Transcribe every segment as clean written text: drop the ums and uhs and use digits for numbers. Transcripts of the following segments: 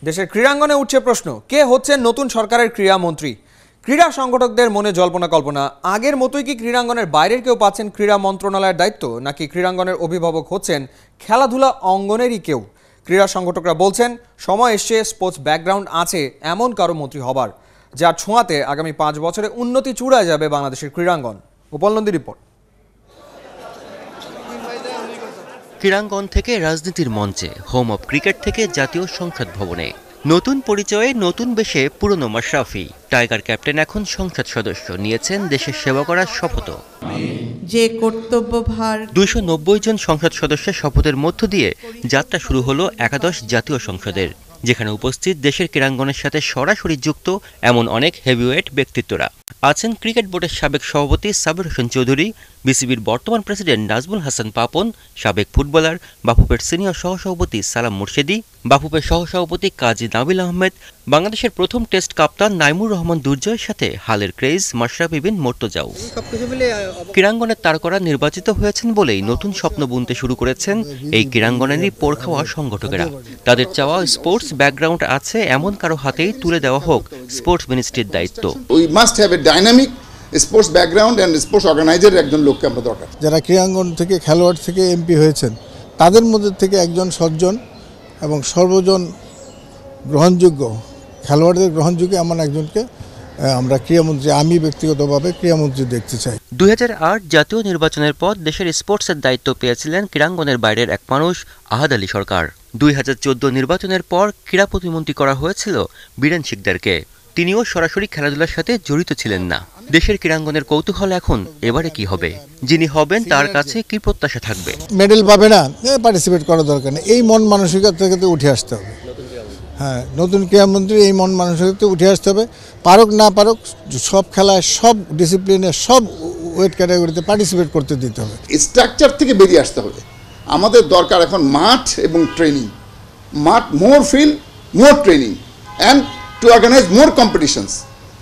দেশের ক্রীড়াঙ্গনে উঠছে প্রশ্ন, কে হচ্ছেন নতুন সরকারের ক্রীড়ামন্ত্রী? ক্রীড়া সংগঠকদের মনে জল্পনা কল্পনা, আগের মতোই কি ক্রীড়াঙ্গনের বাইরের কেউ পাচ্ছেন ক্রীড়া মন্ত্রণালয়ের দায়িত্ব, নাকি ক্রীড়াঙ্গনের অভিভাবক হচ্ছেন খেলাধুলা অঙ্গনেরই কেউ? ক্রীড়া সংগঠকরা বলছেন সময় এসছে স্পোর্টস ব্যাকগ্রাউন্ড আছে এমন কারো মন্ত্রী হবার, যার ছোঁয়াতে আগামী 5 বছরে উন্নতি চূড়ায় যাবে বাংলাদেশের ক্রীড়াঙ্গন। গোপাল নন্দী রিপোর্ট। ক্রীড়াঙ্গন থেকে রাজনীতির মঞ্চে, হোম অব ক্রিকেট থেকে জাতীয় সংসদ ভবনে, নতুন পরিচয়ে নতুন বেশে পুরনো মাশরাফি টাইগার ক্যাপ্টেন এখন সংসদ সদস্য নিয়েছেন দেশের সেবা করার শপথ। যে কর্তব্যভার 290 জন সংসদ সদস্যের শপথের মধ্য দিয়ে যাত্রা শুরু হলো একাদশ জাতীয় সংসদের, যেখানে উপস্থিত দেশের ক্রীড়াঙ্গনের সাথে সরাসরি যুক্ত এমন অনেক হেভিওয়েট ব্যক্তিত্বরা আছেন। ক্রিকেট বোর্ডের সাবেক সভাপতি সাবির হোসেন চৌধুরী, বিসিবির বর্তমান প্রেসিডেন্ট নাজমুল হাসান পাপন, সাবেক ফুটবলার বাফুফের সিনিয়র সহসভাপতি সালাম মুর্শেদি, বাফুফের সহসভাপতি কাজী নাবিল আহমেদ, বাংলাদেশের প্রথম টেস্ট কাপ্তান নাইমুর রহমান দুর্জয়ের সাথে হালের ক্রেজ মাশরাফি বিন মোর্তজাও। ক্রীড়াঙ্গনের তারকারা নির্বাচিত হয়েছেন বলেই নতুন স্বপ্ন বুনতে শুরু করেছেন এই ক্রীড়াঙ্গনেরই পোড় খাওয়া সংগঠকেরা। তাদের চাওয়া স্পোর্টস ব্যাকগ্রাউন্ড আছে এমন কারো হাতেই তুলে দেওয়া হোক স্পোর্টস মিনিস্ট্রির দায়িত্ব। We must have a dynamic sports background and sports অর্গানাইজারের একজন লোককে আমরা দরকার। যারা ক্রীড়াঙ্গন থেকে খেলোয়াড় থেকে এমপি হয়েছেন তাদের মধ্যে থেকে একজন সজ্জন এবং সর্বজন গ্রহণযোগ্য, খেলোয়াড়দের গ্রহণযোগ্য এমন একজনকে আমরা ক্রীড়ামন্ত্রী, আমি ব্যক্তিগতভাবে ক্রীড়ামন্ত্রী দেখতে চাই। 2008 জাতীয় নির্বাচনের পর দেশের স্পোর্টসের দায়িত্ব পেয়েছিলেন ক্রীড়াঙ্গনের বাইরের এক মানুষ, আহাদ আলী সরকার। 2014 নির্বাচনের পর ক্রীড়া প্রতিমন্ত্রী করা হয়েছিল বীরেন শিকদারকে। তিনিও সরাসরি খেলাধুলার সাথে জড়িত ছিলেন না। দেশের ক্রীড়াঙ্গনের কৌতূহল এখন এবারে কি হবে, যিনি হবেন তার কাছে কি প্রত্যাশা থাকবে? মেডেল পাবে না, পার্টিসিপেট করার দরকার নেই, এই মন মানসিকতা থেকে উঠে আসতে হবে। হ্যাঁ, নতুন ক্রীড়ামন্ত্রী এই মন মানসিকতা উঠে আসতে হবে। পারুক না পারুক সব খেলায়, সব ডিসিপ্লিনে, সব ওয়েট ক্যাটাগরিতে পার্টিসিপেট করতে দিতে হবে। স্ট্রাকচার থেকে বেরিয়ে আসতে হবে। আমাদের দরকার এখন মাঠ এবং ট্রেনিং, মাঠ, more field, more training and to organise more competitions.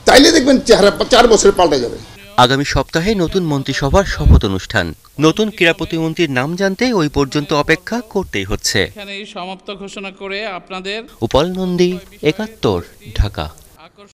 তাইলে দেখবেন চেহারা 4 বছরে পাল্টে যাবে। আগামী সপ্তাহে নতুন মন্ত্রিসভার শপথ অনুষ্ঠান। নতুন ক্রীড়া প্রতিমন্ত্রীর নাম জানতে ওই পর্যন্ত অপেক্ষা করতেই হচ্ছে। এখানেই সমাপ্ত ঘোষণা করে আপনাদের। গোপাল নন্দী, 71, ঢাকা।